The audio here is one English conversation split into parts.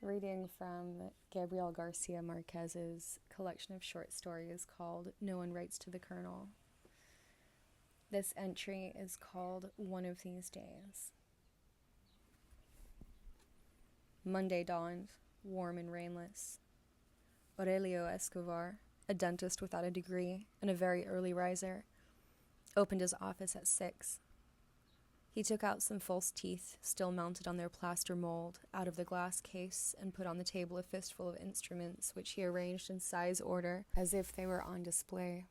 Reading from Gabriel Garcia Márquez's collection of short stories called No One Writes to the Colonel. This entry is called One of These Days. Monday dawned, warm and rainless. Aurelio Escobar, a dentist without a degree and a very early riser, opened his office at 6. He took out some false teeth, still mounted on their plaster mold, out of the glass case and put on the table a fistful of instruments, which he arranged in size order as if they were on display.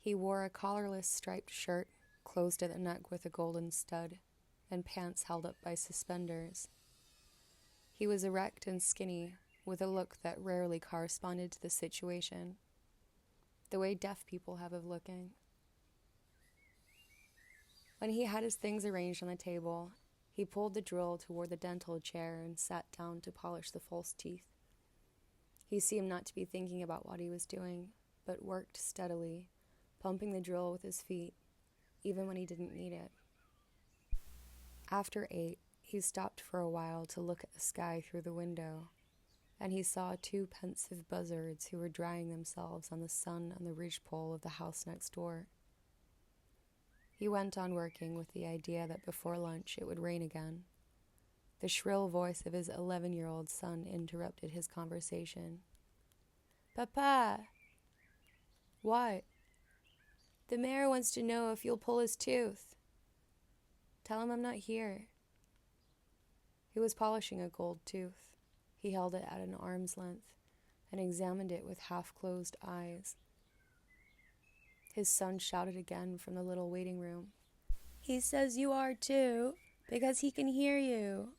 He wore a collarless striped shirt, closed at the neck with a golden stud, and pants held up by suspenders. He was erect and skinny, with a look that rarely corresponded to the situation, the way deaf people have of looking. When he had his things arranged on the table, he pulled the drill toward the dental chair and sat down to polish the false teeth. He seemed not to be thinking about what he was doing, but worked steadily, pumping the drill with his feet, even when he didn't need it. After 8, he stopped for a while to look at the sky through the window, and he saw 2 pensive buzzards who were drying themselves on the sun on the ridgepole of the house next door. He went on working with the idea that before lunch it would rain again. The shrill voice of his 11-year-old son interrupted his conversation. "Papa!" "What?" "The mayor wants to know if you'll pull his tooth." "Tell him I'm not here." He was polishing a gold tooth. He held it at an arm's length and examined it with half-closed eyes. His son shouted again from the little waiting room. "He says you are too, because he can hear you."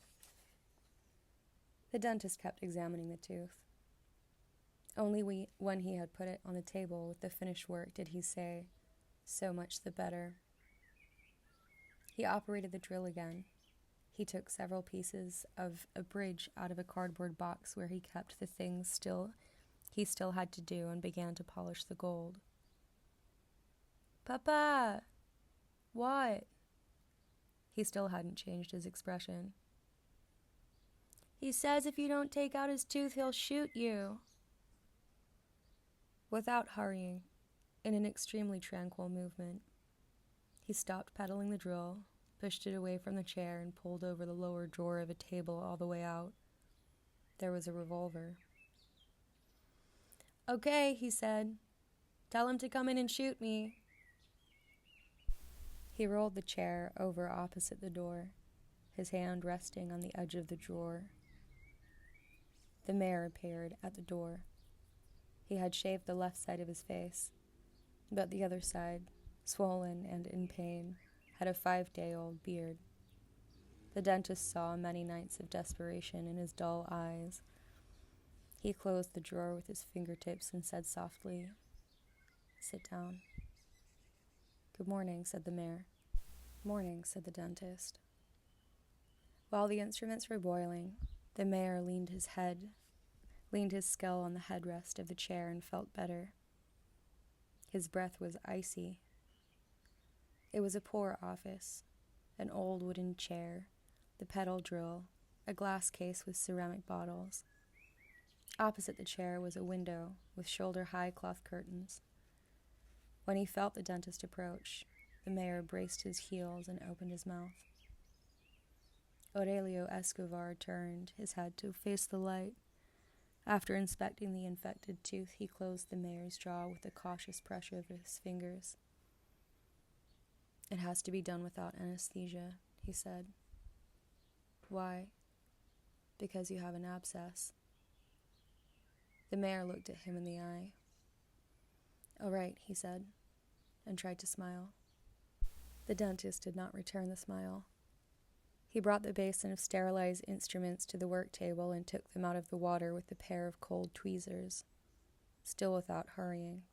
The dentist kept examining the tooth. Only when he had put it on the table with the finished work did he say, "So much the better." He operated the drill again. He took several pieces of a bridge out of a cardboard box where he kept the things he still had to do and began to polish the gold. "Papa!" "What?" He still hadn't changed his expression. "He says if you don't take out his tooth, he'll shoot you." Without hurrying, in an extremely tranquil movement, he stopped pedaling the drill, pushed it away from the chair, and pulled over the lower drawer of a table all the way out. There was a revolver. "Okay," he said. "Tell him to come in and shoot me." He rolled the chair over opposite the door, his hand resting on the edge of the drawer. The mayor appeared at the door. He had shaved the left side of his face, but the other side, swollen and in pain, had a 5-day-old beard. The dentist saw many nights of desperation in his dull eyes. He closed the drawer with his fingertips and said softly, "Sit down." "Good morning," said the mayor. "Morning," said the dentist. While the instruments were boiling, the mayor leaned his skull on the headrest of the chair and felt better. His breath was icy. It was a poor office, an old wooden chair, the pedal drill, a glass case with ceramic bottles. Opposite the chair was a window with shoulder-high cloth curtains. When he felt the dentist approach, the mayor braced his heels and opened his mouth. Aurelio Escobar turned his head to face the light. After inspecting the infected tooth, he closed the mayor's jaw with a cautious pressure of his fingers. "It has to be done without anesthesia," he said. "Why?" "Because you have an abscess." The mayor looked at him in the eye. "All right," he said, and tried to smile. The dentist did not return the smile. He brought the basin of sterilized instruments to the work table and took them out of the water with a pair of cold tweezers, still without hurrying.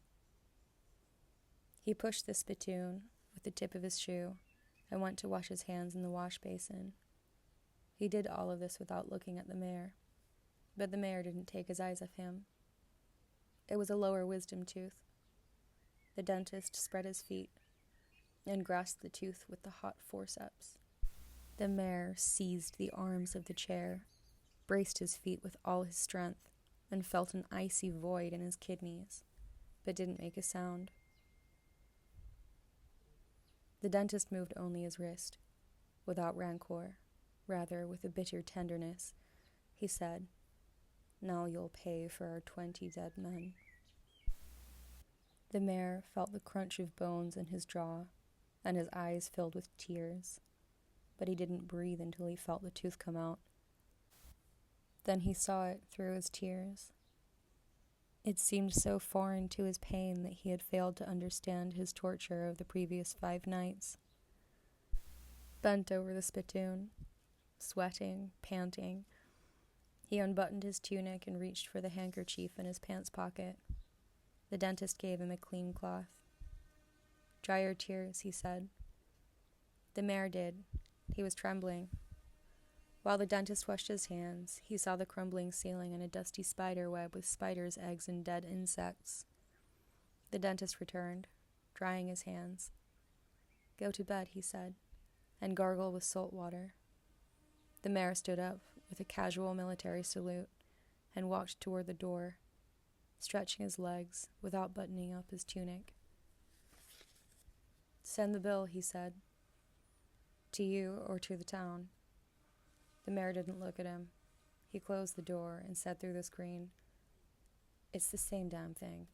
He pushed the spittoon with the tip of his shoe and went to wash his hands in the wash basin. He did all of this without looking at the mayor, but the mayor didn't take his eyes off him. It was a lower wisdom tooth. The dentist spread his feet and grasped the tooth with the hot forceps. The mayor seized the arms of the chair braced his feet with all his strength, and felt an icy void in his kidneys, but didn't make a sound. The dentist moved only his wrist, without rancor, rather with a bitter tenderness. He said, "Now you'll pay for our 20 dead men." The mayor felt the crunch of bones in his jaw, and his eyes filled with tears, but he didn't breathe until he felt the tooth come out. Then he saw it through his tears. It seemed so foreign to his pain that he had failed to understand his torture of the previous 5 nights. Bent over the spittoon, sweating, panting, he unbuttoned his tunic and reached for the handkerchief in his pants pocket. The dentist gave him a clean cloth. "Dry your tears," he said. The mayor did. He was trembling. While the dentist washed his hands, he saw the crumbling ceiling and a dusty spider web with spiders' eggs and dead insects. The dentist returned, drying his hands. "Go to bed," he said, "and gargle with salt water." The mayor stood up with a casual military salute and walked toward the door, stretching his legs without buttoning up his tunic. "Send the bill," he said. "To you or to the town?" The mayor didn't look at him. He closed the door and said through the screen, "It's the same damn thing."